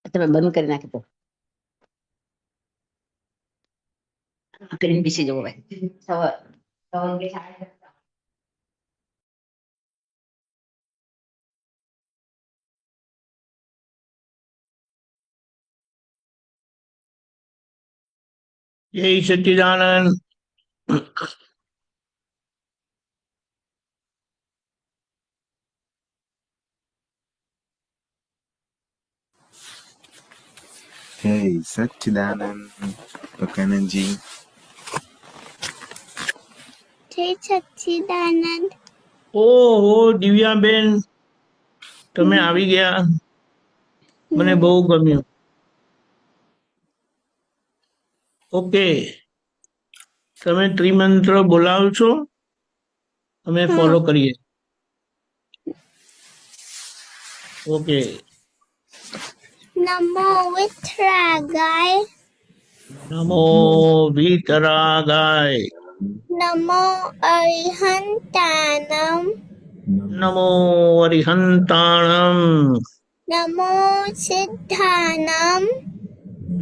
તમે બંધ કરી નાખી દો. કરીને બેસી જવો હવે. સવાર કે સાડા જય સચ્ચિદાનંદ. જય સચ્ચિદાનંદ પકાનંદજી. જય સચ્ચિદાનંદ. ઓહો દિવ્યાબેન, તમે આવી ગયા, મને બહુ ગમ્યું. ઓકે, તમે ત્રિમંત્ર બોલાવો છો, અમે ફોલો કરીએ. ઓકે. નમો વિતરાગાય. નમો વીતરાગાય. નમો અરિહંતાનમ. નમો અરિહંતાણમ. નમો સિદ્ધાનમ.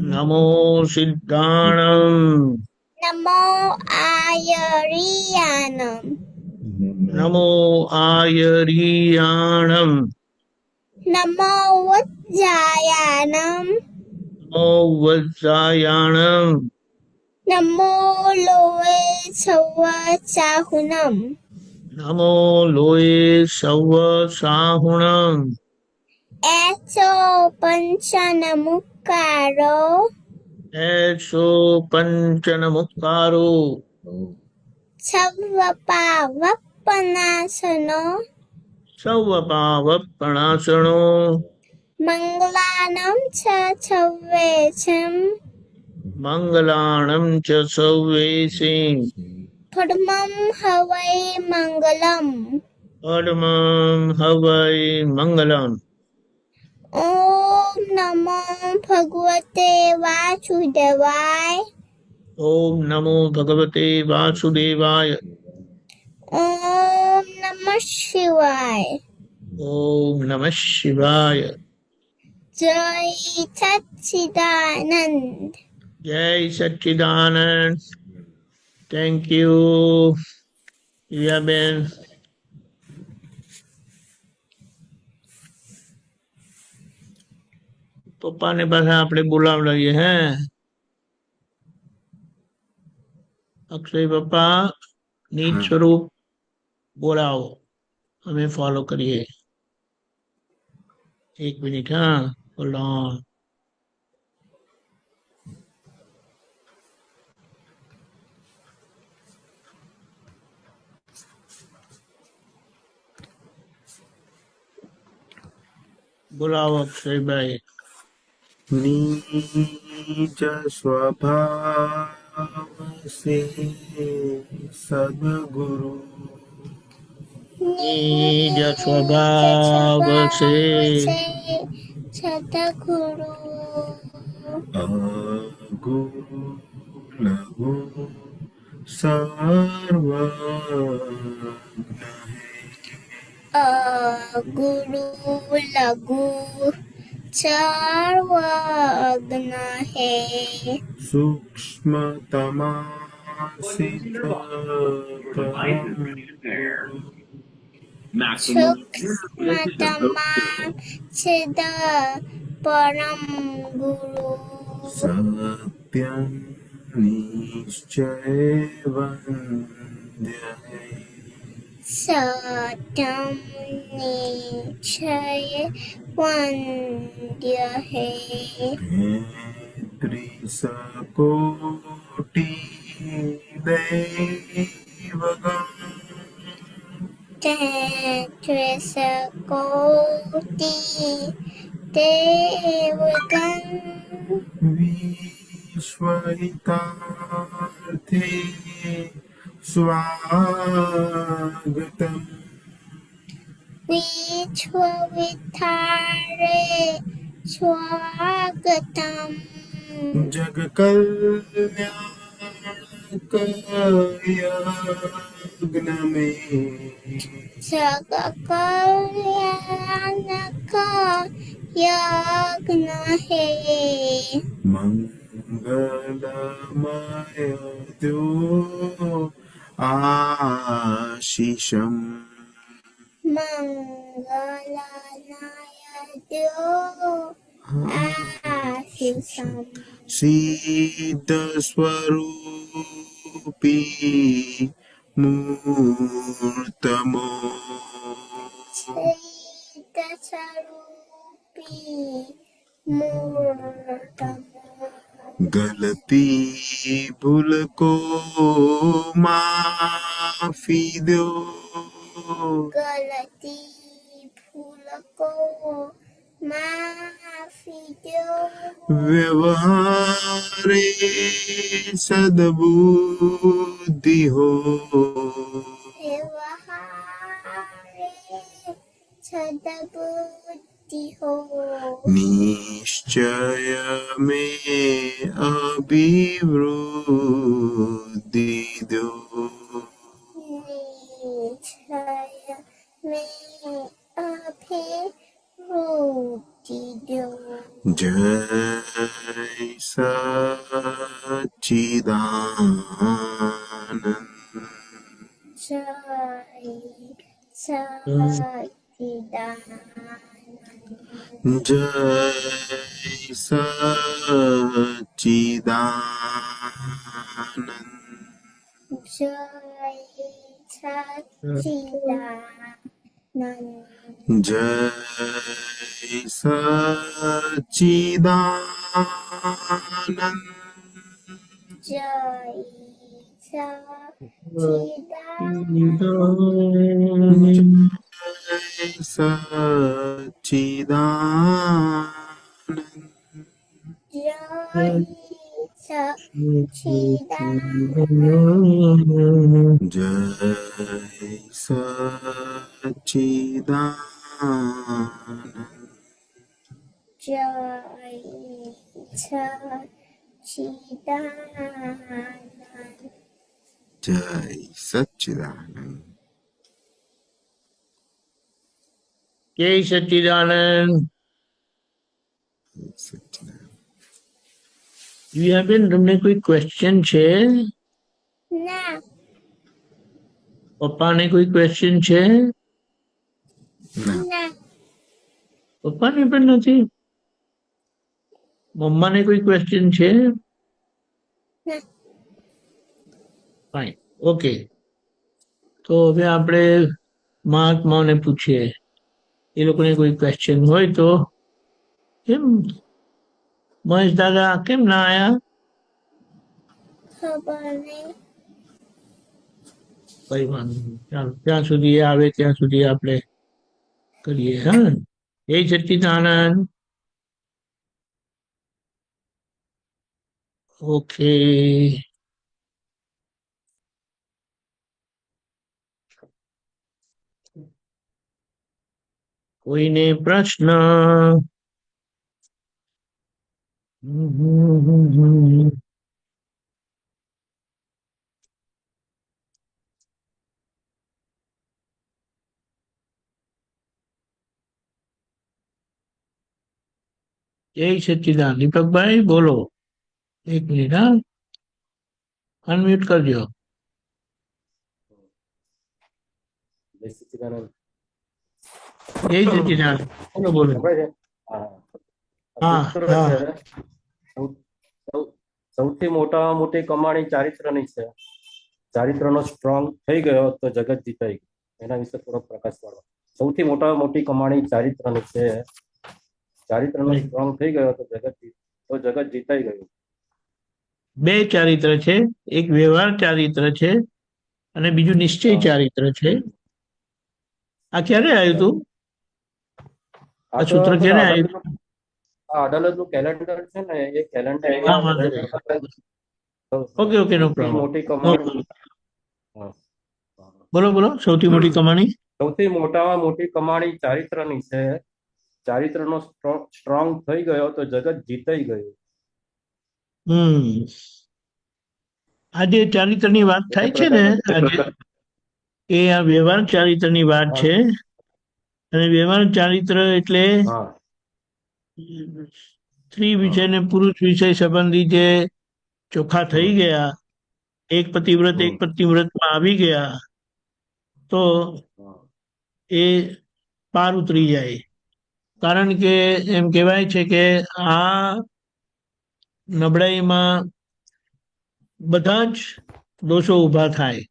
નમો સિદ્ધાણમ. નમો આયરિયાનમ. નમો આયરિયાણમ. નમો વજ્જાયાનમ. નમો વજ્જાયાણમ. નમો લોએ સવ સાહુનમ. નમો લોએ સવ સાહુણમ. એસો પંચનમુકારો. એસો પંચનમુક્કારો. સર્વ પાવપનાશનો. સૌ પાવપણાસણો. મંગલાનમ ચ સર્વેશમ. મંગલાણમ ચ સૌવેશી. પડમં હવૈ મંગલમ. પડમં હવૈ મંગલમ. ઓમ નમો ભગવતે વાસુદેવાય. ઓમ નમો ભગવતે વાસુદેવાય. ઓમ નમઃ શિવાય. ઓમ નમઃ શિવાય. જય સચ્ચિદાનંદ. જય સચ્ચિદાનંદ. થેન્ક યુ દિવ્યાબેન. પપ્પાને પાછા આપણે બોલાવડાવીએ. હે અક્ષય પપ્પા, નીચ સ્વરૂપ બોલાવો, અમે ફોલો કરીએ. એક મિનિટ. હા, હોલ્ડ ઓન. બોલાવો અક્ષયભાઈ. નીજ સ્વભાવ સે સદગુરુ. નિજ સ્વભાવ સે સદગુરુ. અગુરુ લઘુ સર્વ ગુરુ લઘુ સર્વજ્ઞ હે. સૂક્ષ્મતમા સિદ્ધ સૂક્ષ્મતમા સિદ્ધ પરમ ગુરુ. સત્યં નિશ્ચય વંદ્ય હે. સત્યમ નિશ્ચય વંદ્ય હે. ત્રિસકોટિ દૈવગમ. તેત્રીસ કોટિ દેવગણ. વિશ્વહિતાર્થે સ્વાગતમ. વિશ્વવિદ્યારે સ્વાગતમ. જગકલ્યાણ कल्याण में सकल का यज्ञ है मंगलमय दो आशीषम मंगलानाय द्यो आशीषम सिद्ध स्वरूपी मूर्तमो श्रीदस्वरूपी मूर्तम् गलती भूल को माफी दो गलती भूल को माफी दो व्यवहारे सद्बुद्धि हो व्यवहारे सद्बुद्धि हो निश्चय में अभिवृद्धि दो निश्चय में अभिवृद्धि दो जय सच्चिदानंद जय सच्चिदानंद जय सच्चिदानंद जय सच्चिदानंद जय सच्चिदानंद जय सच्चिदानंद जय सच्चिदानंद जय सच्चिदानंद जय सच्चिदानंद जय सच्चिदानंद जय सच्चिदानंद જય સચ્ચિદાનંદ. સચ્ચિદાનંદ વિહાબેન, તમને કોઈ ક્વેશ્ચન છે? ના પપ્પાને કોઈ ક્વેશ્ચન છે? ના ના પપ્પાને પણ નથી. મમ્માને કોઈ ક્વેશ્ચન છે? ના ફાઇન, ઓકે. તો હવે આપણે મહાત્માઓને પૂછીએ, એ લોકોને કોઈ ક્વેશ્ચન હોય તો. કેમ મહેશ દાદા કેમ ના આયા? ખબર નહીં કઈ વાંધો નહીં. ચાલો, ત્યાં સુધી એ આવે ત્યાં સુધી આપણે કરીએ. હા, જય સચ્ચિદાનંદ. ઓકે. કોઈને પ્રશ્ન? જય સચ્ચિદાનંદ. દીપકભાઈ બોલો. એક મિનિટ, હા, અનમ્યુટ કરજો. જય સચ્ચિદાનંદ. જય સચ્ચિદાનંદ. બોલો બોલો. સંભળાય છે? હા. હા, પુત્ર હા. છે. સૌથી મોટામાં મોટી કમાણી ચારિત્રની છે. ચારિત્રનો સ્ટ્રોંગ થઈ ગયો તો જગત જીતાઈ ગયું. એના વિશે થોડો પ્રકાશ પાડો. સૌથી મોટામાં મોટી કમાણી ચારિત્રની છે. ચારિત્રનો સ્ટ્રોંગ થઈ ગયો તો જગત જીતાઈ ગયું. બે ચારિત્ર છે, એક વ્યવહાર ચારિત્ર છે અને બીજું નિશ્ચય ચારિત્ર છે. આ ક્યારે આવ્યું હતું? આ સૂત્ર ક્યારે આવ્યું? આ અડાલજનું કેલેન્ડર છે ને, એ કેલેન્ડર હા, વાંધો નહીં. ઓકે ઓકે, નો પ્રોબ્લેમ. મોટી કમાણી. હા. બોલો બોલો. સૌથી મોટી કમાણી? સૌથી મોટામાં મોટી કમાણી ચારિત્રની છે. ચારિત્રનો સ્ટ્રોંગ થઈ ગયો તો જગત જીતાઈ ગયું. આ જે ચારિત્રની વાત થાય છે ને આજે, એ આ વ્યવહાર ચારિત્રની વાત છે. અને વ્યવહાર ચારિત્ર એટલે હા સ્ત્રી વિષય ને પુરુષ વિષય સંબંધી જે ચોખ્ખા થઈ ગયા, એક પતિવ્રત એક પતિવ્રતમાં આવી ગયા, તો હા એ પાર ઉતરી જાય. કારણ કે એમ કહેવાય છે કે આ નબળાઈમાં બધા જ દોષો ઊભા થાય,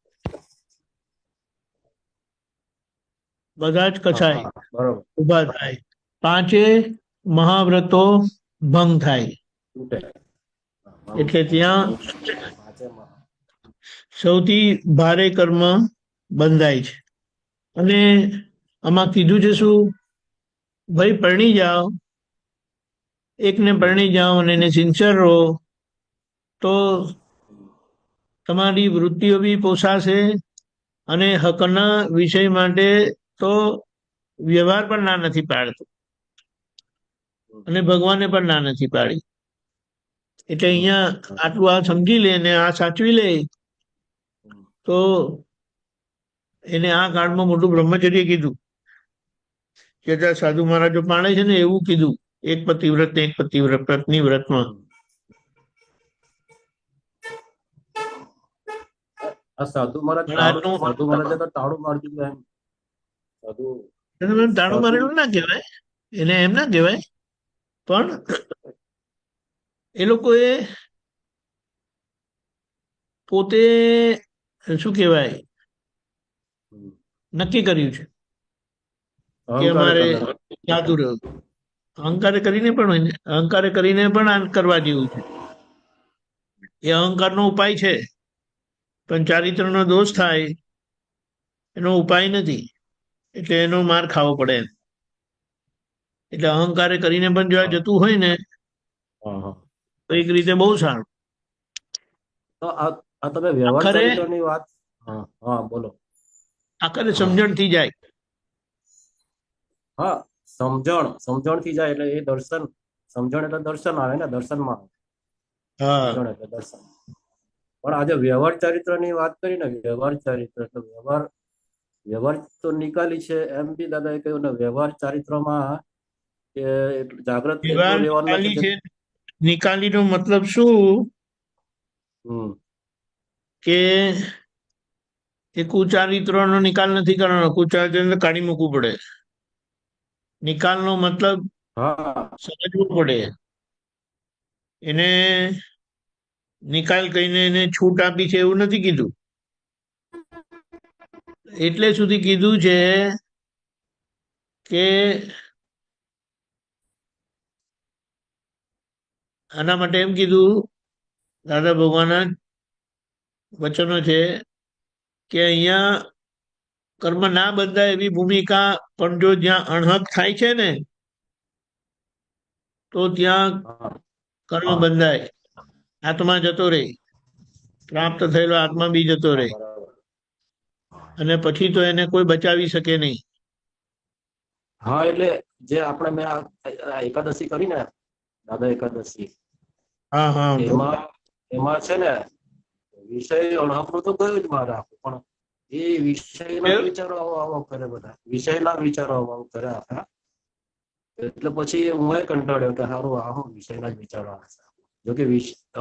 બધા જ કસાય હા બરોબર ઊભા થાય, પાંચે મહાવ્રતો ભંગ થાય. તૂટે. એટલે ત્યાં પાંચેમાં. સૌથી ભારે કર્મ બંધાય છે. અને આમાં કીધું છે શું? ભાઈ પરણી જાઓ, એકને પરણી જાઓ અને એને સિન્સિયર રહો, તો તમારી વૃત્તિઓ બી પોસાશે, અને હકના વિષય માટે તો વ્યવહાર પણ ના નથી પાડતો, અને ભગવાને પણ ના નથી પાડી. એટલે અહીંયા આટલું આ સમજી લે ને આ સાચવી લે, તો એને આ કાળમાં મોટું બ્રહ્મચર્ય કીધું. કે ત્યાં સાધુ મહારાજો પાડે છે ને એવું કીધું, એક પતિવ્રત ને એક પતિવ્રત પત્ની વ્રતમાં. આ સાધુ મહારાજ પણ આજનું સાધુ મહારાજે તો તાળું મારી દીધું એમ. સાધુ તાળું મારેલું ના કહેવાય, એને એમ ના કહેવાય, પણ એ લોકોએ પોતે શું કહેવાય નક્કી કર્યું છે કે અમારે સાધુ રહ્યું. અહંકારે કરીને પણ હોય ને, અહંકારે કરીને પણ આ કરવા જેવું છે. એ અહંકારનો ઉપાય છે, પણ ચારિત્રનો દોષ થાય એનો ઉપાય નથી. એટલે એનો માર ખાવો પડે એમ. એટલે અહંકારે કરીને પણ જો આ જતું હોય ને, તો એક રીતે બહુ સારું. તો આ તમે વ્યવહાર આખરે ચારિત્રની વાત. હા હા બોલો. આખરે સમજણ થઈ જાય. હા સમજણ થી જાય એટલે એ દર્શન. સમજણ એટલે દર્શન આવે ને, દર્શનમાં આવે. હા, સમજણ એટલે દર્શન. પણ આજે વ્યવહાર ચારિત્રની વાત કરી ને, વ્યવહાર ચારિત્ર એટલે વ્યવહાર તો નિકાલી છે એમ બી દાદાએ કહ્યું ને, વ્યવહાર ચારિત્રમાં કે જાગ્રત એટલું વ્યવહાર રહેવાનું નિકાલી નથી. છે. નિકાલીનો મતલબ શું? હમ કે એ કુચારિત્રનો નિકાલ નથી કરવાનો. કુચારિત્ર કાઢી મૂકવું પડે. નિકાલનો મતલબ હા સમજવું પડે. એને નિકાલ કહીને એને છૂટ આપી છે એવું નથી કીધું. એટલે સુધી કીધું છે કે આના માટે એમ કીધું, દાદા ભગવાનના વચનો છે કે અહીંયા કર્મ ના બંધાય એવી ભૂમિકા, પણ જો જ્યાં અણહક થાય છે ને, તો ત્યાં હા કર્મ બંધાય. આત્મા જતો રહે, પ્રાપ્ત થયેલો આત્મા બી જતો હા રહે, બરાબર. અને પછી તો એને કોઈ બચાવી શકે નહીં. હા એટલે જે આપણે મેં આ એકાદશી કરી ને, દાદા એકાદશી, હા હા એમાં છે ને વિષય અણહકનું તો ગયું જ મારે આખું, પણ એ વિષયના જ વિચારો આવો કરે બધા, વિષયના વિચારો આવો કરે આખા. એટલે પછી હું કંટાળ્યો કે સારું આવો વિષયના જ વિચારો આવે છે. જોકે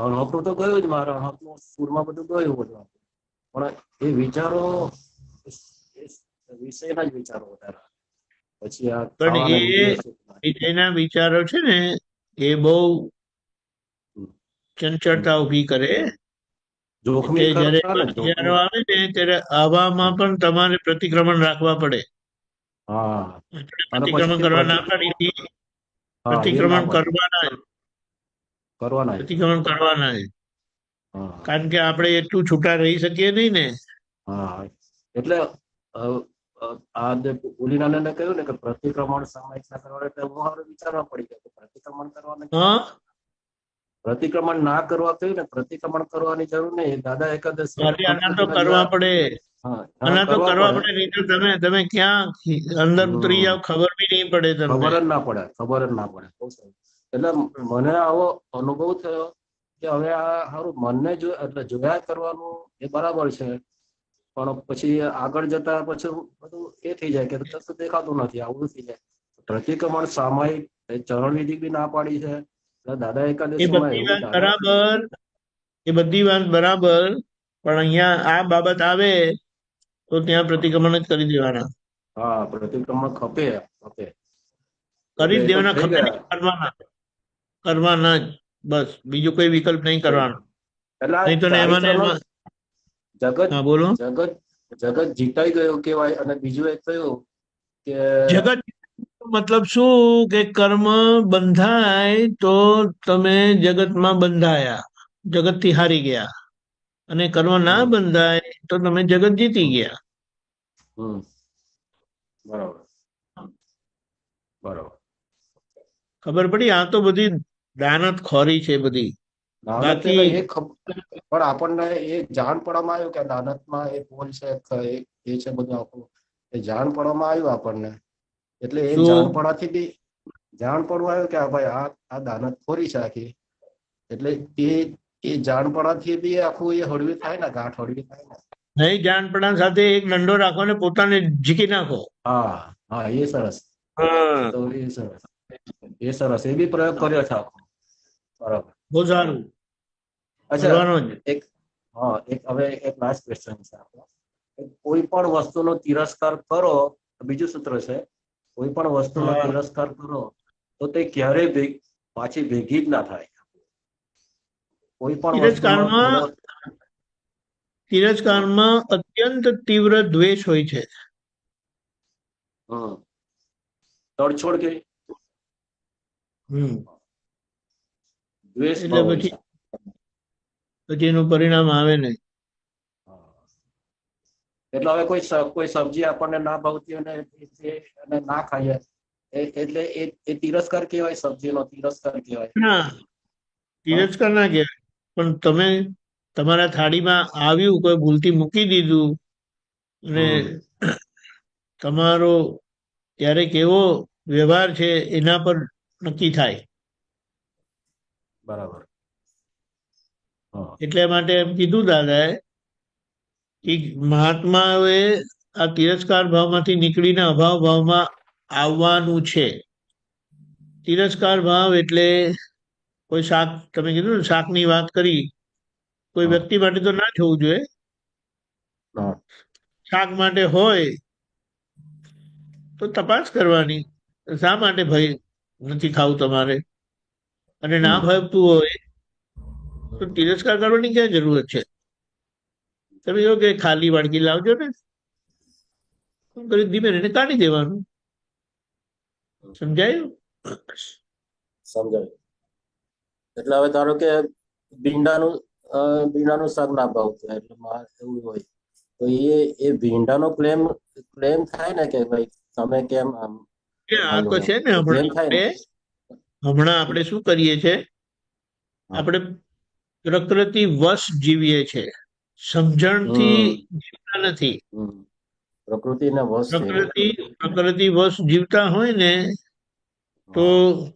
અણહકનું તો ગયું જ મારે, અણહકનું સુરમાં બધું ગયું બધું, પણ એ વિચારો વિષયના જ વિચારો વધારે. પછી આ પણ ખાવાના એ વિષય વિષયના વિચારો છે ને, એ બહુ ચંચળતા ઉભી કરે. એટલે જોખમી જયારે ખરા ને, વિચારો જોખમી. આવે ને, ત્યારે આવામાં પણ તમારે પ્રતિક્રમણ રાખવા પડે. હા અને પ્રતિક્રમણ પછી કરવા ના પાડી હતી. હા એ ના પ્રતિક્રમણ પડે કરવાના જ. પ્રતિક્રમણ કરવાના છે. હા કારણ કે આપણે એટલું છૂટા રહી શકીએ નહીં ને. હા એટલે આ જે ઉલીનાને કહ્યું ને કે પ્રતિક્રમણ સામાયિક ના કરવા, એટલે હું હવે વિચારવા પડી ગયો કે પ્રતિક્રમણ કરવાને હા, પ્રતિક્રમણ ના કરવા કહ્યું ને, પ્રતિક્રમણ કરવાની જરૂર નહીં. દાદા એકાદશી અરે આના તો કરવા પડે. આના તો કરવા પડે, નહીં તો તમે ક્યાં અંદર ઉતરી જાવ ખબર બી નહીં પડે તમને. ખબર જ ના પડે. એટલે મને આવો અનુભવ થયો કે હવે આ સારું મનને એટલે જોયા કરવાનું એ બરાબર છે, પણ પછી આગળ જતા પછી બધું એ થઈ જાય કે કશું દેખાતું નથી, આવું થઈ જાય. પ્રતિક્રમણ સામાયિક ચરણ વિધિ બી ના પાડી છે. એટલે દાદા એ એકાદશીમાં બધી એવું વાત દાદા બરાબર, એ બધી વાત બરાબર, પણ અહીંયા આ બાબત આવે તો ત્યાં પ્રતિક્રમણ જ કરી દેવાના. હા પ્રતિક્રમણ ખપે ખપે. કરી એટલે જ એ તો દેવાના, થઈ ખબર નહીં, ગયા. કરવાના, કરવાના જ, બસ બીજો કોઈ વિકલ્પ નહીં કરવાનો. એટલે આ નહીં તો ને એમાં ને ચારિત્રનો એમાં. જગત હા બોલો. જગત જગત જીતાઈ ગયો કેવાય. અને બીજું એક થયું કે જગત મતલબ શું કે કર્મ બંધાય તો તમે જગતમાં બંધાયા, જગતથી હારી ગયા, અને કર્મ ના હમ, બંધાય તો તમે જગત જીતી હમ, ગયા. હમ, બરાબર બરાબર. ખબર પડી? આ તો બધી દાનત ખોરી છે બધી. દાનત એટલે બાકી પણ આપણને એ જાણ પડવામાં આવ્યું કે દાનતમાં એ પોલ છે, એ છે બધું આપણું એ જાણ પડવામાં આવ્યું આપણને. એટલે એ શું જાણપણાથી બી જાણ પડવું આવ્યું કે આ ભાઈ આ દાનત ખોરી છે આખી. એટલે એ જાણપણાથી બી આખું એ હળવી થાય ને, ગાંઠ હળવી થાય ને. નહીં, જાણપણા સાથે એક દંડો રાખો ને પોતાને ઝીકી નાખો. હા હા, એ સરસ. હા, તો એ સરસ, એ સરસ, એ બી પ્રયોગ કર્યો છે આખો. બરાબર. બહુ સારું, અચ્છા, કરવાનો જ. એક હા એક હવે એક લાસ્ટ ક્વેશ્ચન છે આપણો. કોઈ પણ વસ્તુનો તિરસ્કાર કરો, બીજું સૂત્ર છે, કોઈ પણ વસ્તુનો હા, તિરસ્કાર કરો તો તે ક્યારેય પાછી ભેગી જ ના થાય. કોઈ પણ વસ્તુનો તિરસ્કારમાં તિરસ્કારમાં અત્યંત તીવ્ર દ્વેષ હોય છે. હમ તડછોડ કે હમ દ્વેષ એટલે ભાવ હોય પછી છે. પછી એનું પરિણામ આવે નહીં. હા. એટલે હવે કોઈ સબ્જી આપણને ના ભાવતી અને ના ખાઈએ એટલે એ તિરસ્કાર કહેવાય, સબ્જીનો તિરસ્કાર કહેવાય. ના, હા. તિરસ્કાર ના કહેવાય, પણ તમે તમારા થાળીમાં આવ્યું, કોઈ ભૂલથી મૂકી દીધું, અને હમ તમારો ત્યારે કેવો વ્યવહાર છે એના પર નક્કી થાય. બરાબર. હા. એટલા માટે એમ કીધું દાદાએ કે મહાત્માઓએ આ તિરસ્કાર ભાવમાંથી નીકળીને અભાવ ભાવમાં આવવાનું છે. તિરસ્કાર ભાવ એટલે કોઈ શાક, તમે કીધું ને શાકની વાત કરી, કોઈ હા. વ્યક્તિ માટે તો ના જ હોવું જોઈએ. હા. શાક માટે હોય તો તપાસ કરવાની, શા માટે ભાઈ નથી ખાવું તમારે, અને ના હમ ભાવતું હોય તો તિરસ્કાર કરવાની ક્યાં જરૂરત છે? તમે કહો કે ખાલી વાડકી લાવજો ને, એમ કરી ધીમે રહીને કાઢી દેવાનું. સમજાયું? સમજાય. એટલે હવે ધારો કે ભીંડાનું ભીંડાનું શાક ના ભાવતું હોય, એટલે એવું હોય તો એ ભીંડાનો ક્લેમ થાય ને કે ભાઈ તમે કેમ આમ આ તો આવ્યું એમ, છે ને, તો ક્લેમ થાય ને. હમણાં આપણે શું કરીએ છીએ? હા. આપણે પ્રકૃતિ વશ જીવીએ છીએ, સમજણથી હમ જીવતા નથી. હમ પ્રકૃતિને વશ છે. પ્રકૃતિ વશ જીવતા હોય ને તો હા.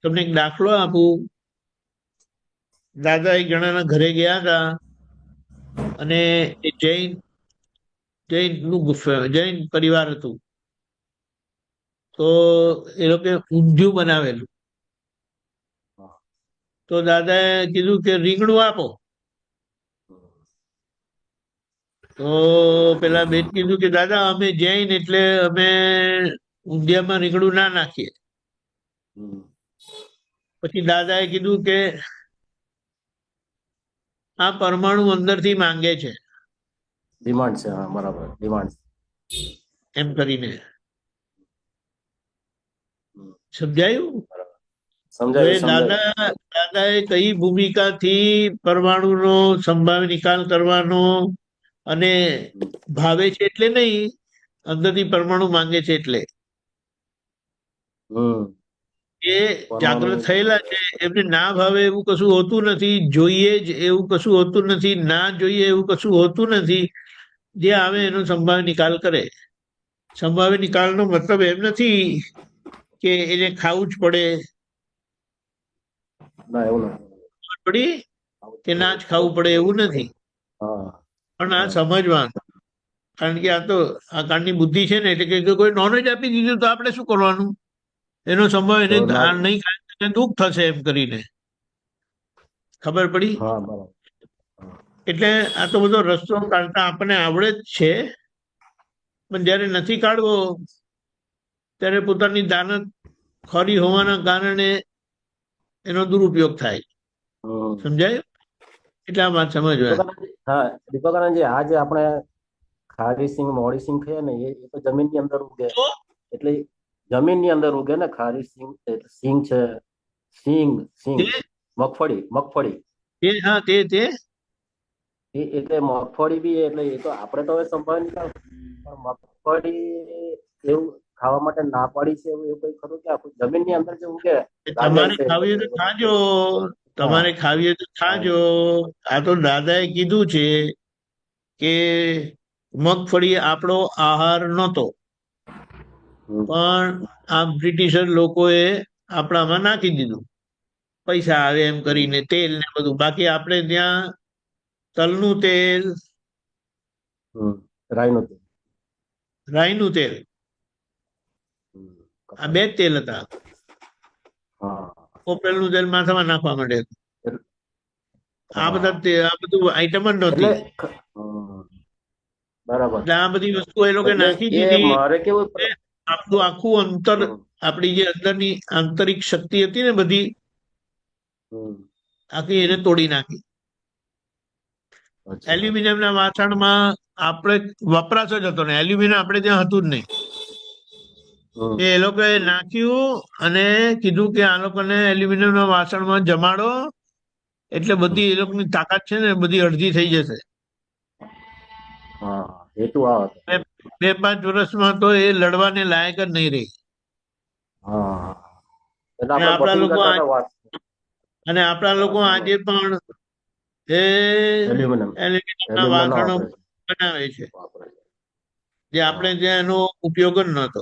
તમને એક દાખલો આપું. દાદા એક જણાના ઘરે ગયા હતા, અને એ જૈન પરિવાર હતું. તો એ લોકો ઊંધિયું બનાવેલું. હા. તો દાદાએ કીધું કે રીંગણું આપો. તો પેલા બેન કીધું કે દાદા અમે જૈન એટલે અમે ઊંધિયામાં રીંગણું ના નાખીએ. હમ પછી દાદાએ કીધું કે આ પરમાણુ અંદરથી માંગે છે, ડિમાન્ડ છે. હા બરાબર, ડિમાન્ડ. એમ કરીને. હમ સમજાયું? બરાબર. હવે સમજાયું સમજાયું. દાદાએ કઈ ભૂમિકાથી પરમાણુનો સંભાવ્ય નિકાલ કરવાનો, અને હમ ભાવે છે એટલે નહીં, અંદરથી પરમાણુ માંગે છે એટલે. હમ એ પરમાણુ. જાગૃત થયેલા છે, એમને ના ભાવે એવું કશું હોતું નથી, જોઈએ જ એવું કશું હોતું નથી, ના જોઈએ એવું કશું હોતું નથી. જે આવે એનો સંભાવ્ય નિકાલ કરે. સંભાવ્ય નિકાલનો મતલબ એમ નથી કે એને ખાવું જ પડે. ના એવું નથી. પડી? કે ના જ ખાવું પડે એવું નથી, હા પણ આ સમજવાનું. કારણ કે આ તો આ કાળની બુદ્ધિ છે ને, એટલે કે જો કોઈ નોનવેજ આપી દીધું તો આપણે શું કરવાનું? એનો સંભવ એને તો ના આ નહીં ખાય તો એને દુઃખ થશે એમ કરીને. ખબર પડી? હા બરાબર એટલે આ તો બધો રસ્તો કાઢતા આપણને આવડે જ છે, પણ જયારે નથી કાઢવો ત્યારે પોતાની દાનત ખોરી હોવાના કારણે એનો દુરુપયોગ થાય. હમ. સમજાય? એટલે આ વાત સમજવા. દીપકાનંદજી, હા દીપકાનંદજી, આ જે આપણે ખારી સિંગ મોડી સિંગ ખાઈએ ને એ તો જમીનની અંદર ઉગે, એટલે જમીનની અંદર ઉગે ને ખારી સિંગ સિંગ છે, સિંગ સિંગ તે મગફળી મગફળી હા તે એટલે મગફળી બી એટલે એ તો આપણે તો હવે સંભાળી નહીં પણ મગફળી એવું ખાવા માટે ના પાડી છે એવું કઈ ખરું કે આખું જમીનની અંદર જે ઉગે તમારે છે ખાવી હોય તો ખાજો, તમારે ખાવી હોય તો ખાજો. આ તો દાદાએ કીધું છે કે મગફળી આપણો આહાર નહોતો, પણ આ બ્રિટિશર લોકોએ આપણામાં નાખી દીધું, પૈસા આવે એમ કરીને, તેલ ને બધું. બાકી આપણે ત્યાં તલનું તેલ, રાઈનું તેલ. રાઈનું તેલ, આ બે જ તેલ હતા. હા કોપરેલનું તેલ માથામાં નાખવા માટે હતું. આ બધા આ બધું આઈટમ જ નહોતી. બરાબર. એટલે આ બધી વસ્તુ એ લોકો એટલે નાખી એ દીધી. મારે કેવું આપણું આખું અંતર, આપણી જે અંદરની આંતરિક શક્તિ હતી ને બધી, આખી એને તોડી નાખી. એલ્યુમિનિયમના વાસણમાં આપણે વપરાશ જ હતો ને, એલ્યુમિનિયમ આપણે ત્યાં હતું જ નહીં. એ લોકોએ નાખ્યું અને કીધું કે આ લોકોને એલ્યુમિનિયમના વાસણમાં જમાડો એટલે બધી એ લોકોની તાકાત છે ને બધી અડધી થઈ જશે. હેતુ આ હતો. 2-5 વર્ષમાં તો એ લડવાને લાયક જ નહીં રહી. એટલે આપણે આપણા બટિંગ લોકો કરતા હતા વાત. અને આપણા લોકો આજે પણ એ એલ્યુમિનિયમના વાસણો બનાવે છે, જે આપણે ત્યાં એનો ઉપયોગ જ નહોતો.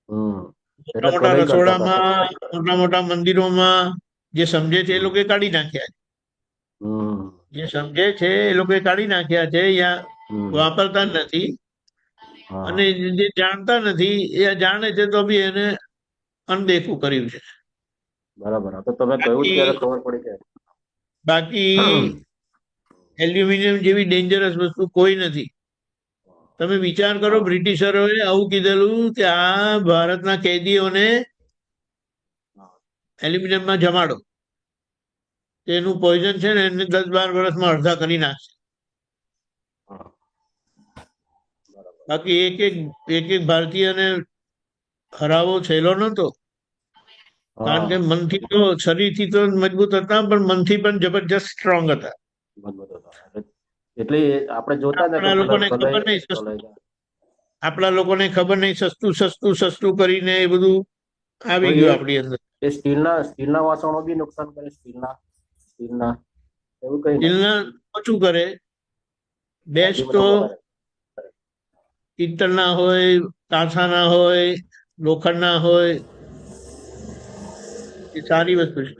મોટા મોટા રસોડામાં, મોટા મોટા મંદિરોમાં જે સમજે છે એ લોકો કાઢી નાખ્યા છે. જે સમજે છે એ લોકો કાઢી નાખ્યા છે, યા વાપરતા જ નથી. અને જે જાણતા નથી એ જાણે છે તો બી એને અનદેખું કર્યું છે. બરાબર. તો તમે કહ્યું ત્યારે ખબર પડી કે બાકી એલ્યુમિનિયમ જેવી ડેન્જરસ વસ્તુ કોઈ નથી. તમે વિચાર કરો, બ્રિટિશરોએ આવું કીધેલું કે આ ભારતના કેદીઓને એલ્યુમિનિયમમાં જમાડો, એનું પોઈઝન છે ને એને 10-12 વર્ષમાં અડધા કરી નાખશે. બાકી એક એક ભારતીયને હરાવો સહેલો નતો, કારણ કે મનથી તો, શરીરથી તો મજબૂત હતા, પણ મનથી પણ જબરજસ્ત સ્ટ્રોંગ હતા. એટલે આપણે જોતા આપણા લોકોને ખબર નહીં, આપણા લોકોને ખબર નહીં, સસ્તું કરીને એ બધું આવી ગયું આપણી અંદર. એ સ્ટીલના વાસણો બી નુકસાન કરે, સ્ટીલના એવું કઈ સ્ટીલના ઓછું કરે. બેસ્ટ તો પિત્તળના હોય, કાંસાના હોય, લોખંડના હોય, એ સારી વસ્તુ છે.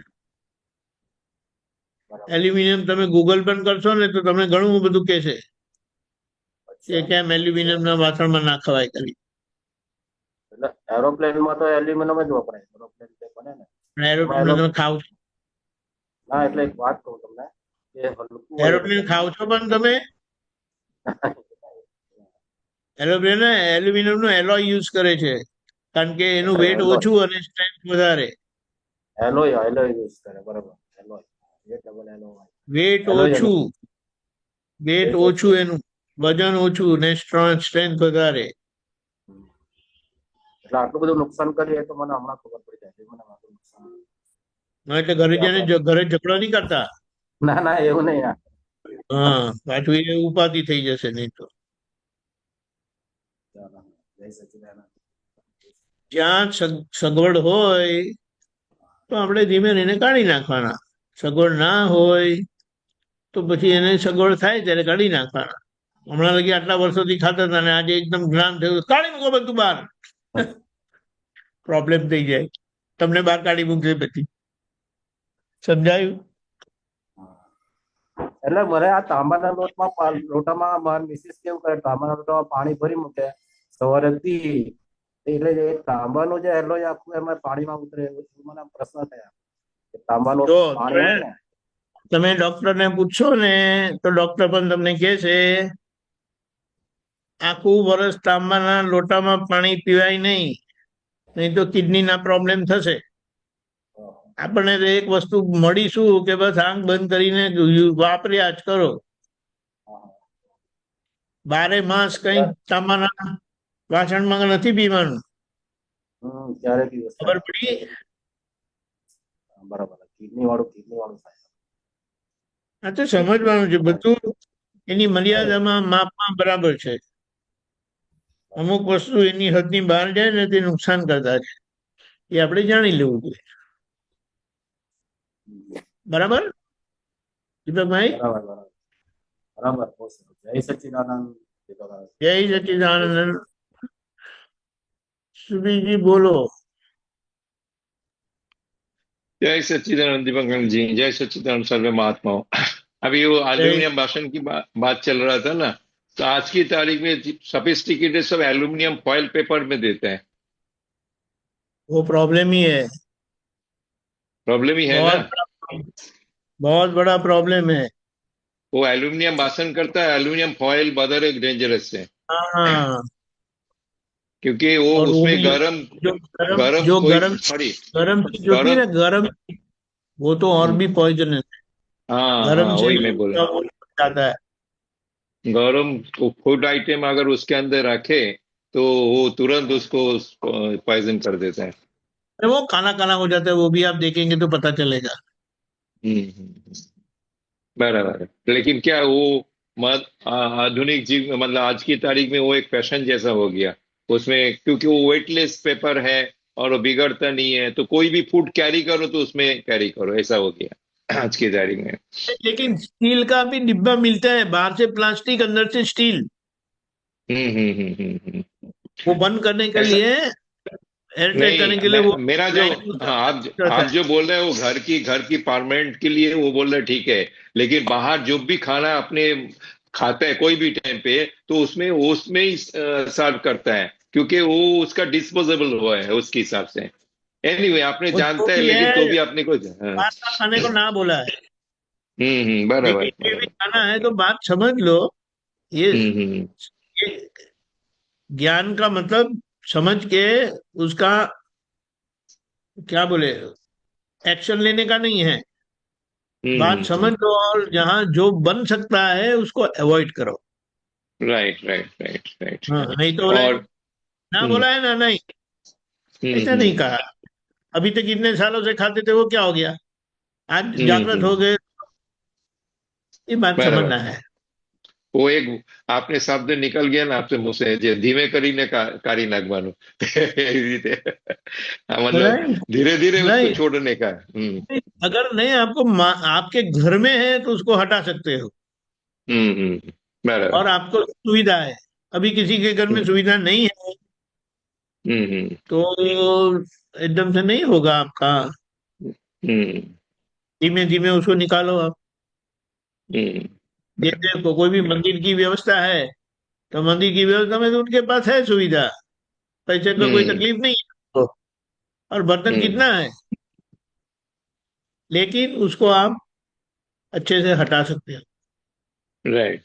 એલ્યુમિનિયમ તમે ગૂગલ પણ કરશો ને તો તમને ઘણું બધું કહેશે કે કેમ એલ્યુમિનિયમના વાસણમાં ના ખવાય કરી. એટલે એરોપ્લેનમાં તો એલ્યુમિનિયમ જ વપરાય. એરોપ્લેન તમે ખાવ છો? ના, એટલે એક વાત કહું તમને કે એરોપ્લેન ખાવ છો પણ તમે? એરોપ્લેન એલ્યુમિનિયમનો એલોય યુઝ કરે છે, કારણ કે એનું વેટ ઓછું અને સ્ટ્રેન્થ વધારે. એલોય યુઝ કરે, બરાબર. વેટ ઓછું, એનું વજન ઓછું ને સ્ટ્રેન્થ વધારે. એટલે આટલું બધું નુકસાન કરીએ તો મને હમણાં ખબર પડી જાય. એટલે ઘરે જઈને ઘરે ઝઘડો નહીં કરતા. ના એવું નહીં. હા, પાછું એ ઉપાધિ થઈ જશે નહીં તો. જ્યાં સગવડ હોય તો આપણે ધીમે રહીને કાઢી નાખવાના. સગવડ ના હોય તો પછી એને સગવડ થાય ત્યારે કાઢી નાખવાના. હમણાં લગી આટલા વર્ષોથી ખાતા હતા ને આજે એકદમ જ્ઞાન થયું, કાઢી મૂકો બધું બહાર. પ્રોબ્લેમ થઈ જાય, તમને બહાર કાઢી મૂકશે પછી. સમજાયું? એટલે મને આ તાંબાના લોટામાં મારા મિસિસ કેવું કરે, તાંબાના લોટામાં પાણી ભરી મૂકે, સવારે પી, એટલે એ તાંબાનો જે હેલો એ આખું એમાં પાણીમાં ઉતરે, એવું મને પ્રશ્ન થયા કે તાંબાનું જો પાણી હોય ને, તમે ડોક્ટરને પૂછશો ને તો ડોક્ટર પણ તમને કહે છે આખું વર્ષ તાંબાના લોટામાં પાણી પીવાય નહીં તો કિડનીના પ્રોબ્લેમ થશે. આપણને તો એક વસ્તુ મળીશું કે બસ આંખ બંધ કરીને વાપર્યા જ કરો, 12 માસ કઈ તાંબાના વાસણમાં નથી પીવાનું. ક્યારે દિવસ ખબર પડી? બરાબર, કિડની વાળું થાય. આ તો સમજવાનું છે બધું, એની મર્યાદામાં માપમાં બરાબર છે. અમુક વસ્તુ એની હદની બહાર જાય ને તે નુકસાન કરતા છે, એ આપણે જાણી લેવું જોઈએ. બરાબર દીપકભાઈ? બરાબર. બહુ સરસ. જય સચ્ચિદાનંદ. જય સચ્ચિદાનંદ. સુબીજી બોલો. जय सच्चिदानंद दीपंकर जी, जय सच्चिदानंद सर्वे महात्माओं। अभी वो एल्यूमिनियम भाषण की बात चल रहा था ना, तो आज की तारीख में सोफिस्टिकेटेड सब एल्यूमिनियम फॉइल पेपर में देते हैं। वो प्रॉब्लम ही है, प्रॉब्लम ही है ना, बहुत बड़ा प्रॉब्लम है। वो एल्यूमिनियम भाषण करता है, एल्यूमिनियम फॉइल बदर एक डेंजरस है, हाँ, क्योंकि वो और वो उसमें भी गरम जो गरम गरम सॉरी चीज होती है ना, गरम, वो तो और भी पॉइजन है। हाँ गरम हाँ, वही मैं बोल रहा हूँ। जाता है। गरम फूड आइटम अगर उसके अंदर रखे तो वो तुरंत उसको पॉइजन कर देता है। अरे वो काला काला हो जाता है, वो भी आप देखेंगे तो पता चलेगा। बराबर है। लेकिन क्या वो आधुनिक जीव मतलब आज की तारीख में वो एक फैशन जैसा हो गया उसमें, क्योंकि वो वेटलेस पेपर है और वो बिगड़ता नहीं है, तो कोई भी फूड कैरी करो तो उसमें कैरी करो, ऐसा हो गया आज की तारीख में। लेकिन स्टील का भी डिब्बा मिलता है, बाहर से प्लास्टिक अंदर से स्टील। वो बंद करने के ऐसा- लिए, एयरटाइट करने के लिए वो मेरा जो आप जो बोल रहे हैं वो घर की परमानेंट के लिए वो बोल रहे ठीक है, लेकिन बाहर जो भी खाना अपने खाता है कोई भी टाइम पे, तो उसमें ही सर्व करता है, क्योंकि वो उसका डिस्पोजेबल हुआ है उसके हिसाब से। एनीवे आपने वो जानता जो है, भी लेकिन है, तो भी आपने को बात का खाने को ना बोला है, बराबर लेकिन ये भी खाना है तो बात समझ लो। ये ज्ञान का मतलब समझ के उसका क्या बोले, एक्शन लेने का नहीं है, बात समझ लो और जहां जो बन सकता है उसको अवॉइड करो। Right right right right. हाँ, नहीं तो बोला और ना, बोला है ना, नहीं ऐसा नहीं कहा। अभी तक इतने सालों से खाते थे, वो क्या हो गया, आज जागृत हो गए, ये बात बराबर। समझना है। वो एक आपने शब्द निकल गया ना आपसे मुंह से, जे धीमे કરીને કાઢી નાખવાનું એવી રીતે मतलब धीरे धीरे उसको नहीं। छोड़ने का। अगर नहीं आपको आपके घर में है तो उसको हटा सकते हो, बराबर। और आपको सुविधा है। अभी किसी के घर में सुविधा नहीं है तो एकदम से नहीं होगा आपका, धीमे धीमे उसको निकालो आप। जैसे कोई भी मंदिर की व्यवस्था है तो मंदिर की व्यवस्था में तो उनके पास है सुविधा, पैसे का कोई तकलीफ नहीं है उनको, और बर्तन कितना है, लेकिन उसको आप अच्छे से हटा सकते हो। राइट।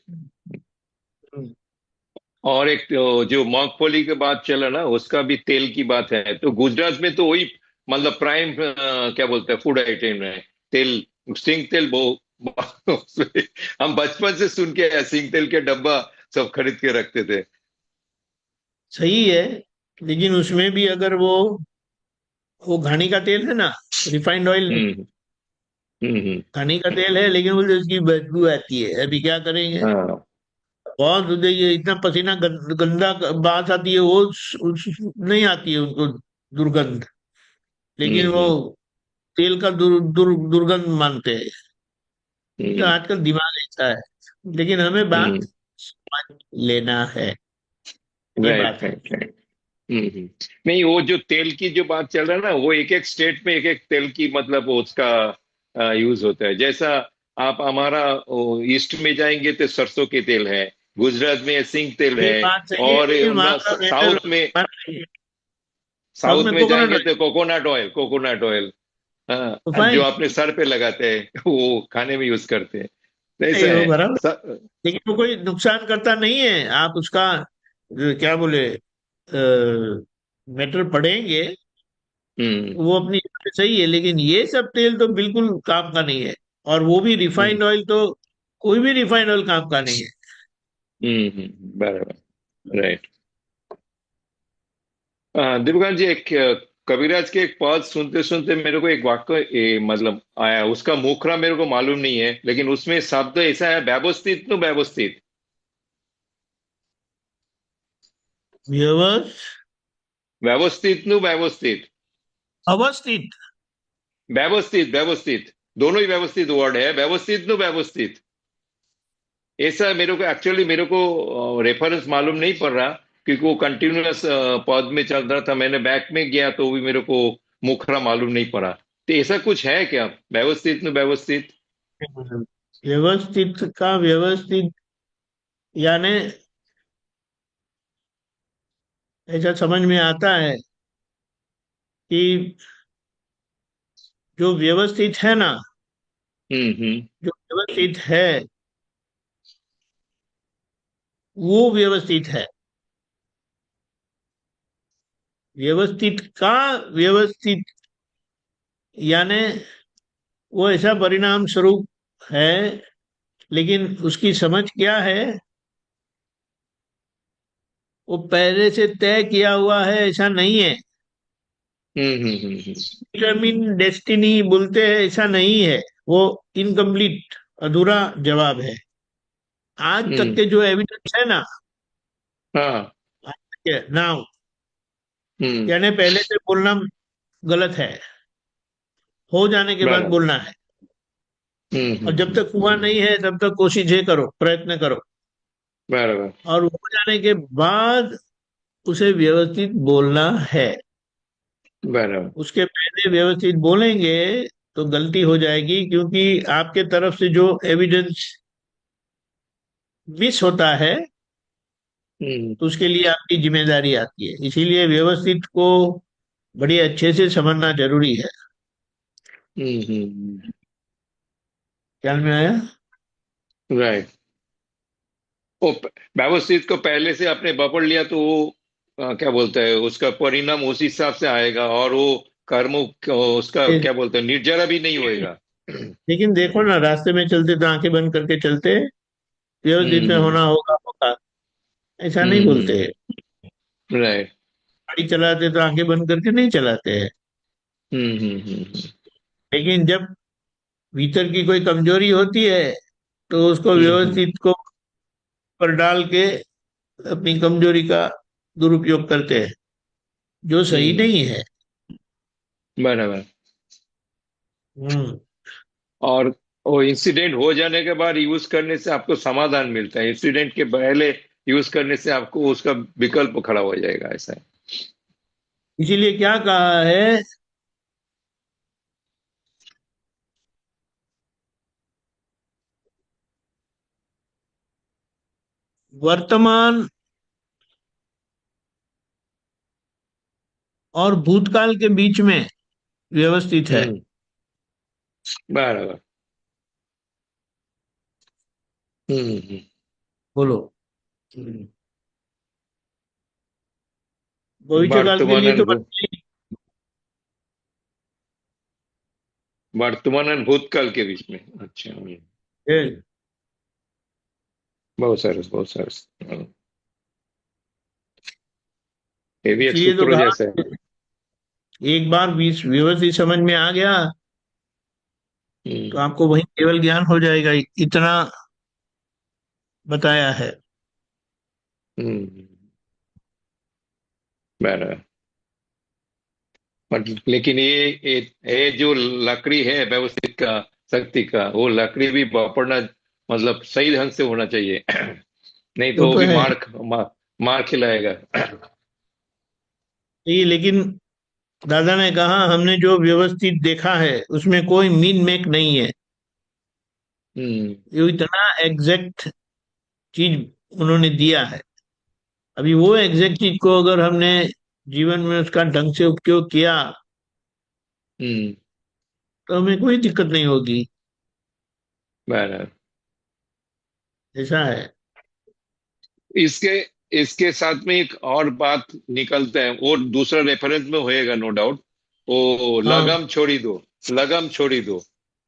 और एक जो मूंगफली के बात चला ना, उसका भी तेल की बात है, तो गुजरात में तो वही मतलब प्राइम क्या बोलते हैं फूड आइटम है तेल, सिंग तेल। हम बचपन से सुन के आए, सिंग तेल के डब्बा सब खरीद के रखते थे। सही है, लेकिन उसमें भी अगर वो घानी का तेल है ना, रिफाइंड ऑयल, घानी का तेल है, लेकिन बोलते उसकी बदबू आती है। अभी क्या करेंगे, बहुत ये इतना पसीना गंदा बात आती है, वो नहीं आती है उनको दुर्गंध, लेकिन वो तेल का दुर्गंध मानते हैं। तो आजकल दिमाग ऐसा है, लेकिन हमें बात समझ लेना है, ये बात है। नहीं, वो जो तेल की जो बात चल रहा है ना, वो एक एक स्टेट में एक एक तेल की मतलब उसका यूज होता है। जैसा आप हमारा ईस्ट में जाएंगे तो सरसों के तेल है, गुजरात में सिंग तेल ये है, बात सही है, और लेकिन वहां का साउथ में, साउथ साउथ में में कोकोनट जाएंगे ऑयल तो कोकोनट ऑयल, कोकोनट ऑयल, तो हाँ, जो फाइन, अपने सर पे लगाते हैं वो खाने में यूज करते हैं। तो ऐसा वो है। बराबर, स- लेकिन वो कोई नुकसान करता नहीं है। आप उसका क्या बोले, मेटल पड़ेंगे, हम्म वो अपनी जगह पे सही है, लेकिन ये सब तेल तो बिल्कुल काम का नहीं है। और वो भी हम्म रिफाइंड ऑयल तो, कोई भी रिफाइंड ऑयल काम का नहीं है। बराबर, राइट। दिव्यकांत जी, एक कबीरदास के एक पद सुनते सुनते मेरे को एक वाक्य मतलब आया, उसका मुखरा मेरे को मालूम नहीं है, लेकिन उसमें शब्द ऐसा है, व्यवस्थित नु व्यवस्थित, व्यवस्थित, व्यवस्थित नु व्यवस्थित, अवस्थित। व्यवस्थित व्यवस्थित, दोनों ही व्यवस्थित वर्ड है, व्यवस्थित नु व्यवस्थित। ऐसा मेरे को एक्चुअली, मेरे को रेफरेंस मालूम नहीं पड़ रहा, क्योंकि वो कंटिन्यूअस पद में चल रहा था। मैंने बैक में गया तो भी मेरे को मुखरा मालूम नहीं पड़ा। तो ऐसा कुछ है क्या, व्यवस्थित नु व्यवस्थित? व्यवस्थित का व्यवस्थित यानी ऐसा समझ में आता है कि जो व्यवस्थित है ना, हम्म। जो व्यवस्थित है वो व्यवस्थित है। व्यवस्थित का व्यवस्थित यानी वो ऐसा परिणाम स्वरूप है, लेकिन उसकी समझ क्या है, वो पहले से तय किया हुआ है ऐसा नहीं है। हम्म। डिटरमिन डेस्टिनी बोलते हैं, ऐसा नहीं है। वो इनकम्प्लीट, अधूरा जवाब है। आज तक हम्म के जो एविडेंस है ना, हाँ। नाउ, हम्म यानी पहले से बोलना गलत है, हो जाने के बाद बराबर। बोलना है। और जब हम्म। तक हुआ नहीं है तब तक कोशिशें करो, प्रयत्न करो, बराबर। और हो जाने के बाद उसे व्यवस्थित बोलना है। बराबर। उसके पहले व्यवस्थित बोलेंगे तो गलती हो जाएगी, क्योंकि आपके तरफ से जो एविडेंस मिस होता है हम्म तो उसके लिए आपकी जिम्मेदारी आती है। इसीलिए व्यवस्थित को बड़ी अच्छे से समझना जरूरी है। हम्म। ख्याल में आया? राइट। वो व्यवस्थित को पहले से आपने पकड़ लिया तो वो क्या बोलते हैं, उसका परिणाम उस हिसाब से आएगा, और वो कर्म उसका क्या बोलते हैं, निर्जरा भी नहीं होएगा। लेकिन देखो ना, रास्ते में चलते तो आंखें बंद करके चलते, व्यवस्थित में हम्म होना होगा होगा, ऐसा नहीं बोलते। हम्म। राइट। गाड़ी चलाते तो आंखें बंद करके नहीं चलाते हैं। हम्म। लेकिन जब भीतर की कोई कमजोरी होती है तो उसको हम्म व्यवस्थित को पर डाल के अपनी कमजोरी का दुरुपयोग करते हैं, जो सही हम्म। नहीं है। बराबर। हम्म। और वो इंसिडेंट हो जाने के बाद यूज करने से आपको समाधान मिलता है, इंसिडेंट के पहले यूज करने से आपको उसका विकल्प खड़ा हो जाएगा, ऐसा है। इसीलिए क्या कहा है, वर्तमान और भूतकाल के बीच में व्यवस्थित है। हम्म। बराबर। हम्म। बोलो। भविष्य काल के वर्तमान लिए तो और वर्तमान और भूतकाल के बीच में, अच्छा। है। बहुत सरस, बहुत सरस। ये भी एक इसलिए तो सूत्र जैसा है। कहा, एक बार व्यवस्थित समझ में आ गया तो हम्म आपको वही केवल ज्ञान हो जाएगा। इतना बताया है। हम्म। बराबर। लेकिन ये जो लकड़ी है व्यवस्थित का, शक्ति का, वो लकड़ी भी वापरना, मतलब सही ढंग से होना चाहिए। नहीं वो तो वो तो भी है मार खिलाएगा। ही, लेकिन दादा ने कहा हमने जो व्यवस्थित देखा है उसमें कोई मीन मेक नहीं है। ये इतना एग्जैक्ट चीज उन्होंने दिया है। अभी वो एग्जैक्ट चीज को अगर हमने जीवन में उसका ढंग से उपयोग किया हम्म। तो हमें कोई दिक्कत नहीं होगी। बराबर। ऐसा है। इसके इसके साथ में एक और बात निकलता है, वो दूसरा रेफरेंस में होएगा नो डाउट। वो हाँ, लगम छोड़ी दो, लगम छोड़ी दो,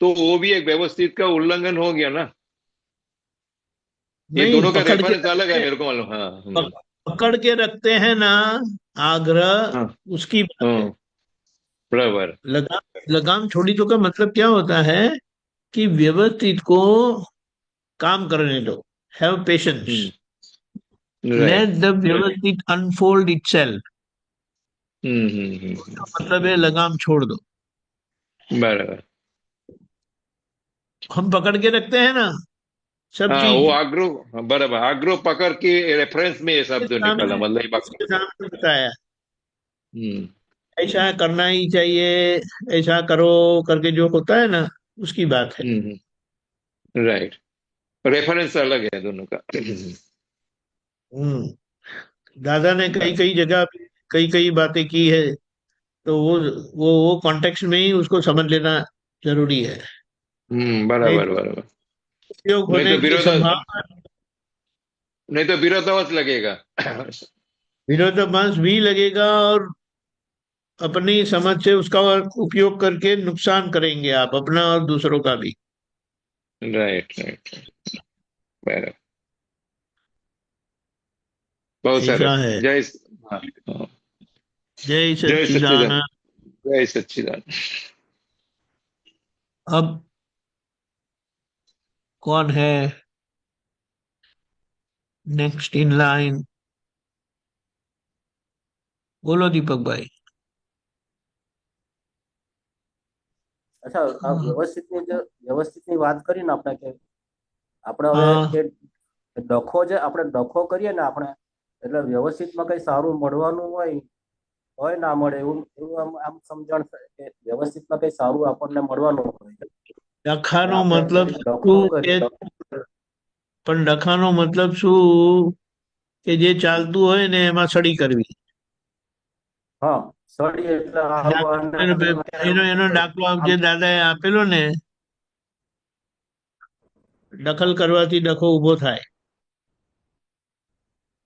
तो वो भी एक व्यवस्थित का उल्लंघन हो गया ना। ये नहीं दोनों का पकड़ के रेफरेंस अलग है, रखते, मेरे को मालूम। हाँ। पकड़ के रखते हैं ना, आग्रह, हाँ। उसकी बात है। हाँ। बराबर। लगाम छोड़ी तो का मतलब क्या होता है कि व्यवस्थित को काम करने दो, have patience, hmm. Right. Let the व्यवस्थित अनफोल्ड इटसेल्फ। मतलब है लगाम छोड़ दो। बराबर। हम पकड़ के रखते हैं ना सब हाँ, वो चीज। आग्रो, हाँ, बराबर, आग्रो पकड़ के रेफरेंस में ये शब्द निकला, मतलब ये इसके पकड़। सामने बताया हम्म। ऐसा करना ही चाहिए, ऐसा करो करके जो होता है ना, उसकी बात है। राइट। रेफरेंस अलग है दोनों का। दादा ने कई बस। कई जगह पे कई कई बातें की है, तो वो कॉन्टेक्स्ट में ही उसको समझ लेना जरूरी है। नहीं बराबर तो बराबर। उपयोग नहीं तो होने की विरोधा संभावना, नहीं तो विरोधाभास लगेगा। विरोधाभास भी लगेगा, और अपनी समझ से उसका उपयोग करके नुकसान करेंगे आप अपना और दूसरों का भी। Right right. बराबर। बहुत सारे। ऐसा है। जय। हाँ। हाँ। जय जय सच्चिदानंद। सच्चिदानंद। जय सच्चिदानंद। अब कौन है नेक्स्ट इन लाइन? बोलो दीपक भाई। અચ્છા, આ हाँ, વ્યવસ્થિતની વાત કરી ને આપણે, કે આપણે હવે हाँ, એ ડખો જે આપણે ડખો કરીએ ને આપણે, એટલે વ્યવસ્થિતમાં કઈ સારું મળવાનું હોય હોય ના મળે એવું એવું આમ સમજણ છે કે વ્યવસ્થિતમાં કઈ સારું આપણને મળવાનું હોય અને ડખાનો આપણે મતલબ ડખો શું કે, કરી. પણ ડખાનો મતલબ શું કે જે ચાલતું હોય ને એમાં સડી કરવી? હા, સળી એટલે એનો એનો દાખલો જે દાદાએ આપેલો ને, દખલ કરવાથી ડખો ઉભો થાય.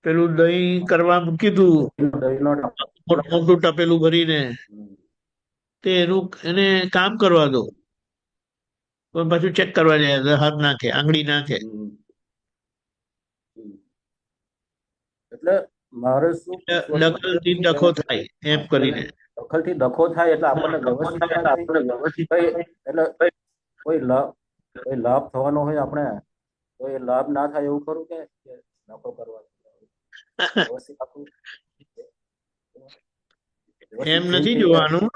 પેલું દહીં કરવા મૂક્યું હતું દહીંનો મોટું ટપેલું ભરીને, તે એનું એને કામ કરવા દો, પણ પાછું ચેક કરવા જાય, હાથ નાખે, આંગળી નાખે. એટલે મારે શું પૂછવાનું દખલ થી ડખો થાય એમ કરીને. દખલથી ડખો થાય એટલે આપણને વ્યવસ્થિતમાં કઈ કઈ એટલે કોઈ લાભ થવાનો હોય આપણે, તો એ લાભ ના થાય એવું ખરું કે ડખો કરવા વ્યવસ્થિત આપણું એમ વ્યવસ્થિત નથી થઈ જાય. જોવાનું.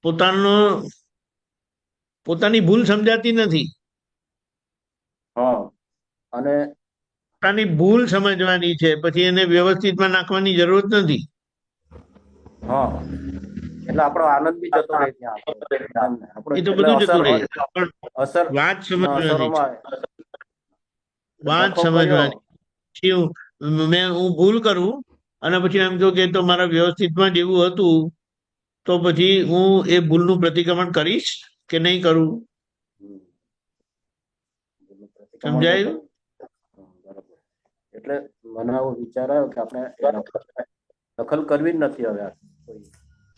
પોતાનો પોતાની ભૂલ સમજાતી નથી. હા, અને પોતાની ભૂલ સમજવાની છે, પછી એને વ્યવસ્થિતમાં નાખવાની જરૂર નથી. હા, એટલે આપણો આનંદ બી જતો રહે ત્યાં આપણો એ તો એટલે બધું અસર જતું રહે, પણ અસર વાત સમજવાની છે. અસરોમાં વાત ડખો કર્યો. સમજવાની. પછી હું ભૂલ કરું અને પછી એમ કહું કે તો મારા વ્યવસ્થિતમાં જેવું હતું, તો પછી હું એ ભૂલનું પ્રતિક્રમણ કરીશ કે નહીં કરું? પ્રતિક્રમણ તો સમજાયું? બરાબર. એટલે મને આવો વિચાર આવ્યો કે આપણે દખલ કરવી જ નથી હવે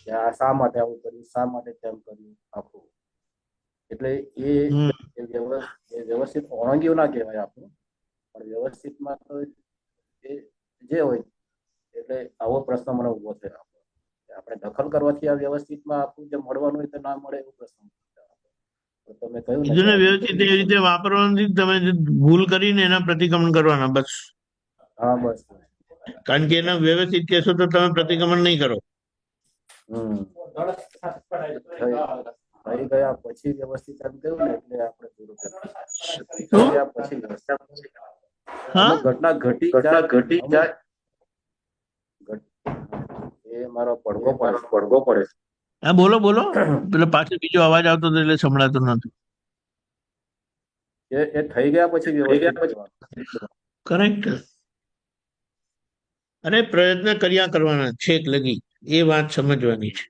કે આ શા માટે આવું કર્યું, શા માટે તેમ કર્યું આખું. એટલે એ વ્યવસ્થિત ઓળંગ્યું ના કહેવાય આપણું, પણ વ્યવસ્થિતમાં તો એ જે હોય, એટલે આવો પ્રશ્ન મને ઉભો થયો કે આપણે દખલ કરવાથી આ વ્યવસ્થિતમાં આપણું જે મળવાનું હોય તો ના મળે એવું પ્રશ્ન. તો તમે કહ્યું ને કીધું કે ને, વ્યવસ્થિત એવી રીતે વાપરવાનું નથી. તમે જે ભૂલ કરીને એના પ્રતિક્રમણ કરવાના બસ. હા બસ. કારણ કે એના વ્યવસ્થિત કહેશો તો તમે પ્રતિક્રમણ નહીં કરો. થઈ ગયા પછી વ્યવસ્થિત એમ કહ્યું ને, એટલે આપણે પૂરું કર્યું. થઈ શું? ગયા પછી હા, અમુક ઘટના ઘટી જાય. એ મારો પડઘો પડે. હા, બોલો બોલો. પેલો પાછળ બીજો અવાજ આવતો હતો એટલે સંભળાતો નતો. એ થઈ ગયા પછી વ્યવસ્થિત કહેવાનું. કરેક્ટ. અને પ્રયત્ન કર્યા કરવાના છેક લગી, એ વાત સમજવાની છે.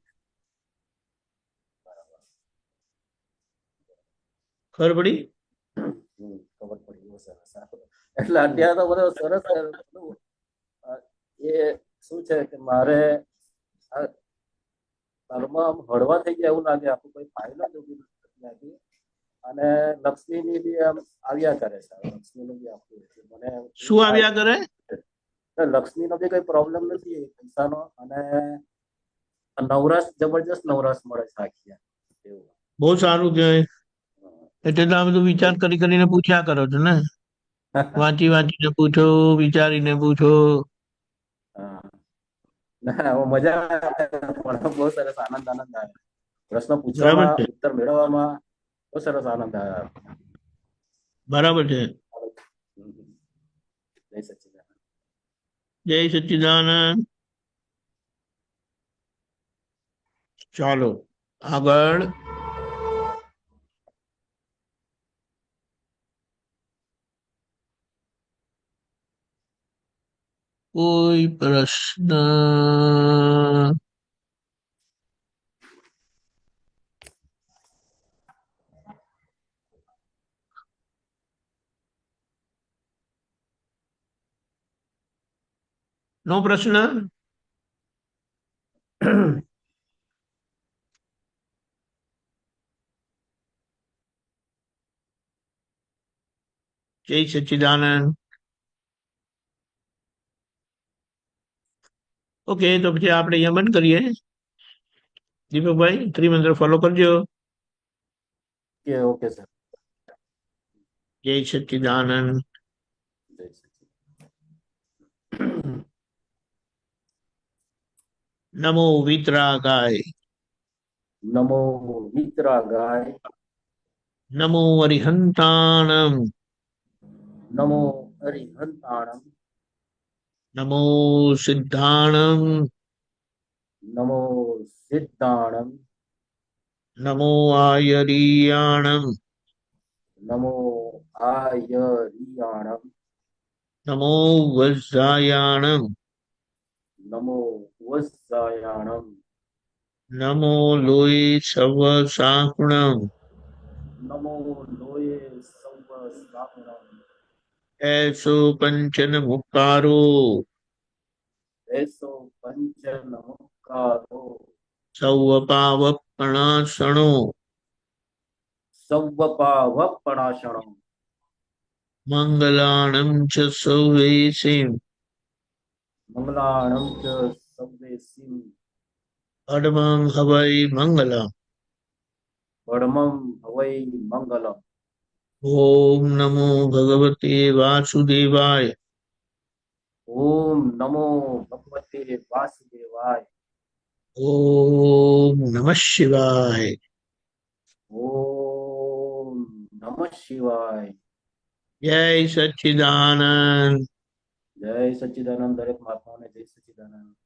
ખબર પડી? ખબર પડી. બહુ સરસ. એટલે અત્યારે તો બધો સરસ પેલું, એ શું છે કે મારે આ ઘરમાં આમ હળવા થઈ ગયા એવું લાગે, આખું કોઈ ફાઇલ જ ઊભી નથી લાગી. અને લક્ષ્મીની બી આમ આવ્યા કરે છે. લક્ષ્મીનું બી આખું એટલે મને શું આવ્યા કરે? લક્ષ્મીનો બી કઈ પ્રોબ્લેમ નથી પૈસાનો, અને નવરાશ જબરજસ્ત નવરાશ મળે છે આખી એવું. બહુ સારું કહેવાય. એટલે તમે બધું વિચાર કરીને પૂછ્યા કરો છો ને? વાંચીને પૂછો, વિચારીને પૂછો. હા. ના મજા આવે, પણ બહુ સરસ આનંદ આવે. પ્રશ્ન બરાબર પૂછવામાં, છે, ઉત્તર મેળવવામાં બહુ સરસ આનંદ આવે. બરાબર છે. જય સચ્ચિદાનંદ. જય સચ્ચિદાનંદ. ચાલો આગળ. કોઈ પ્રશ્ન? નો પ્રશ્ન? જય સચ્ચિદાનંદ. ઓકે, તો પછી આપણે અહીંયા બંધ કરીએ. દીપકભાઈ, ત્રિમંત્ર ફોલો કરજો. Okay sir. જય સચ્ચિદાનંદ. જય સચ્ચિદાનંદ. નમો વિતરાગાય. નમો વિતરાગાય. નમો અરિહંતાણમ. નમો અરિહંતાણમ. નમો સિદ્ધાણમ. નમો સિદ્ધાણમ. નમો આયરિયાણમ. નમો આયરિયાણમ. નમો વજ્રાયાણમ. નમો વત્સાયાણમ. નમો લોય સવ સાહુણમ. નમો લોય સૌ સાપણમ. એસો પંચન મુક્કારો. એસો પંચ નમસ્કારો. સૌ પાવપણાસણો. સૌવપાવપણાશણમ. મંગલાણમ ચ સૌવેસીમ. મંગલાણમ ચ સૌવેસીમ. અડમં હવૈ મંગલમ. પરમં હવૈ મંગલમ. ઓમ નમો ભગવતે વાસુદેવાય. ઓમ નમો ભગવતે વાસુદેવાય. ઓમ નમઃ શિવાય. ઓમ નમઃ શિવાય. જય સચ્ચિદાનંદ. જય સચ્ચિદાનંદ. દરેક મહાત્માઓને જય સચ્ચિદાનંદ.